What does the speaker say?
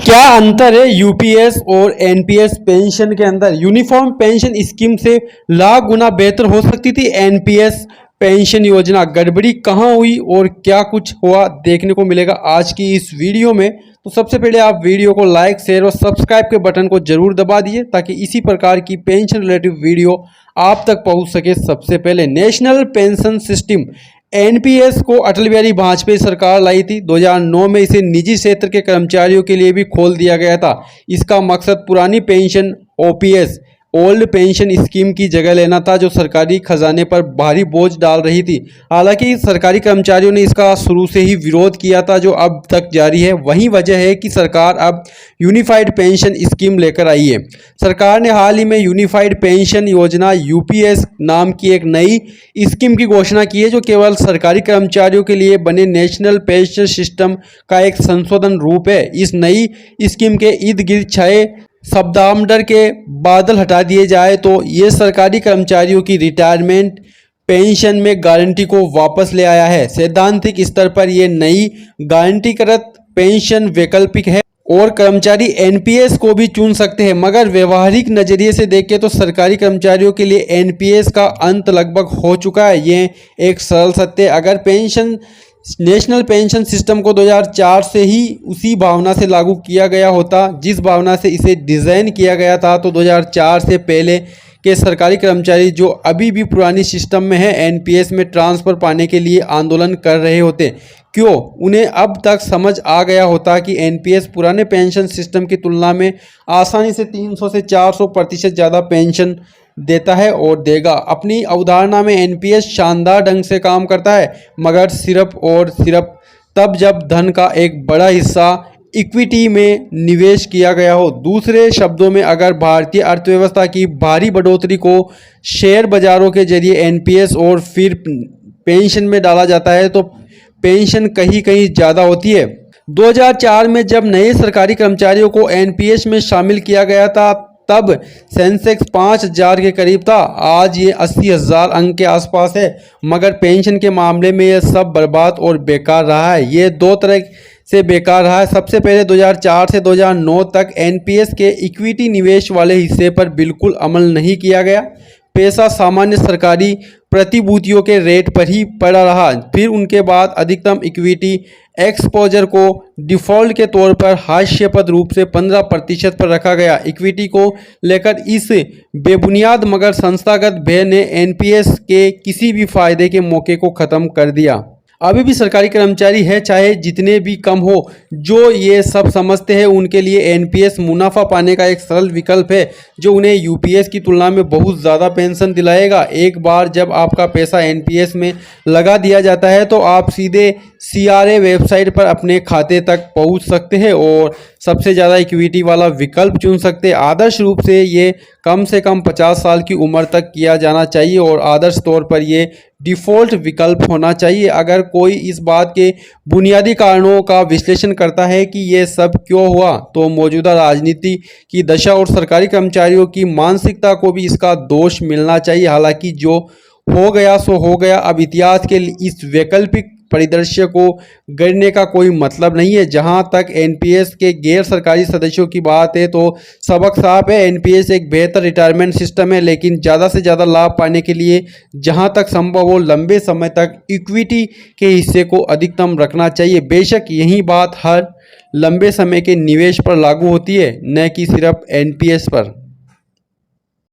क्या अंतर है यूपीएस और एनपीएस पेंशन के अंदर? यूनिफॉर्म पेंशन स्कीम से लाख गुना बेहतर हो सकती थी एनपीएस पेंशन योजना। गड़बड़ी कहां हुई और क्या कुछ हुआ देखने को मिलेगा आज की इस वीडियो में। तो सबसे पहले आप वीडियो को लाइक, शेयर और सब्सक्राइब के बटन को जरूर दबा दिए ताकि इसी प्रकार की पेंशन रिलेटिव वीडियो आप तक पहुंच सके सबसे पहले। नेशनल पेंशन सिस्टम एनपीएस को अटल बिहारी वाजपेयी सरकार लाई थी। 2009 में इसे निजी क्षेत्र के कर्मचारियों के लिए भी खोल दिया गया था। इसका मकसद पुरानी pension OPS old pension scheme की जगह लेना था, जो सरकारी खजाने पर भारी बोझ डाल रही थी। हालांकि सरकारी कर्मचारियों ने इसका शुरू से ही विरोध किया था, जो अब तक जारी है। वही वजह है कि सरकार अब यूनिफाइड पेंशन स्कीम लेकर आई है। सरकार ने हाल ही में यूनिफाइड पेंशन योजना यूपीएस नाम की एक नई स्कीम की घोषणा की है, जो केवल सरकारी कर्मचारियों के लिए बने नेशनल पेंशन सिस्टम का एक संशोधन रूप है। इस नई स्कीम के इर्द गिर्द छाए शब्दामंडर के बादल हटा दिए जाए तो ये सरकारी कर्मचारियों की रिटायरमेंट पेंशन में गारंटी को वापस ले आया है। सैद्धांतिक स्तर पर यह नई गारंटीकृत पेंशन वैकल्पिक है और कर्मचारी एनपीएस को भी चुन सकते हैं, मगर व्यवहारिक नज़रिए से देखें तो सरकारी कर्मचारियों के लिए एनपीएस का अंत लगभग हो चुका है। ये एक सरल सत्य है। अगर नेशनल पेंशन सिस्टम को 2004 से ही उसी भावना से लागू किया गया होता जिस भावना से इसे डिज़ाइन किया गया था, तो 2004 से पहले के सरकारी कर्मचारी जो अभी भी पुरानी सिस्टम में है एनपीएस में ट्रांसफ़र पाने के लिए आंदोलन कर रहे होते। क्यों? उन्हें अब तक समझ आ गया होता कि एनपीएस पुराने पेंशन सिस्टम की तुलना में आसानी से 300 से 400% ज़्यादा पेंशन देता है और देगा। अपनी अवधारणा में एनपीएस शानदार ढंग से काम करता है, मगर सिर्फ और सिर्फ तब जब धन का एक बड़ा हिस्सा इक्विटी में निवेश किया गया हो। दूसरे शब्दों में, अगर भारतीय अर्थव्यवस्था की भारी बढ़ोतरी को शेयर बाजारों के जरिए एनपीएस और फिर पेंशन में डाला जाता है तो पेंशन कहीं कहीं ज़्यादा होती है। 2004 में जब नए सरकारी कर्मचारियों को एनपीएस में शामिल किया गया था तब सेंसेक्स 5000 के करीब था। आज ये 80,000 अंक के आसपास है, मगर पेंशन के मामले में यह सब बर्बाद और बेकार रहा है। ये दो तरह से बेकार रहा है। सबसे पहले 2004 से 2009 तक एनपीएस के इक्विटी निवेश वाले हिस्से पर बिल्कुल अमल नहीं किया गया। पैसा सामान्य सरकारी प्रतिभूतियों के रेट पर ही पड़ा रहा। फिर उनके बाद अधिकतम इक्विटी एक्सपोजर को डिफ़ॉल्ट के तौर पर हास्यास्पद रूप से 15% पर रखा गया। इक्विटी को लेकर इस बेबुनियाद मगर संस्थागत भय ने एनपीएस के किसी भी फायदे के मौके को ख़त्म कर दिया। अभी भी सरकारी कर्मचारी है, चाहे जितने भी कम हो, जो ये सब समझते हैं उनके लिए एनपीएस मुनाफा पाने का एक सरल विकल्प है, जो उन्हें यूपीएस की तुलना में बहुत ज़्यादा पेंशन दिलाएगा। एक बार जब आपका पैसा एनपीएस में लगा दिया जाता है तो आप सीधे सीआरए वेबसाइट पर अपने खाते तक पहुंच सकते हैं और सबसे ज़्यादा इक्विटी वाला विकल्प चुन सकते हैं। आदर्श रूप से ये कम से कम 50 साल की उम्र तक किया जाना चाहिए और आदर्श तौर पर ये डिफ़ॉल्ट विकल्प होना चाहिए। अगर कोई इस बात के बुनियादी कारणों का विश्लेषण करता है कि ये सब क्यों हुआ, तो मौजूदा राजनीति की दशा और सरकारी कर्मचारियों की मानसिकता को भी इसका दोष मिलना चाहिए। हालांकि जो हो गया सो हो गया। अब इतिहास के इस वैकल्पिक परिदृश्य को गढ़ने का कोई मतलब नहीं है। जहां तक एनपीएस के गैर सरकारी सदस्यों की बात है तो सबक साफ है। एनपीएस एक बेहतर रिटायरमेंट सिस्टम है, लेकिन ज़्यादा से ज़्यादा लाभ पाने के लिए जहां तक संभव हो लंबे समय तक इक्विटी के हिस्से को अधिकतम रखना चाहिए। बेशक यही बात हर लंबे समय के निवेश पर लागू होती है, न कि सिर्फ एनपीएस पर।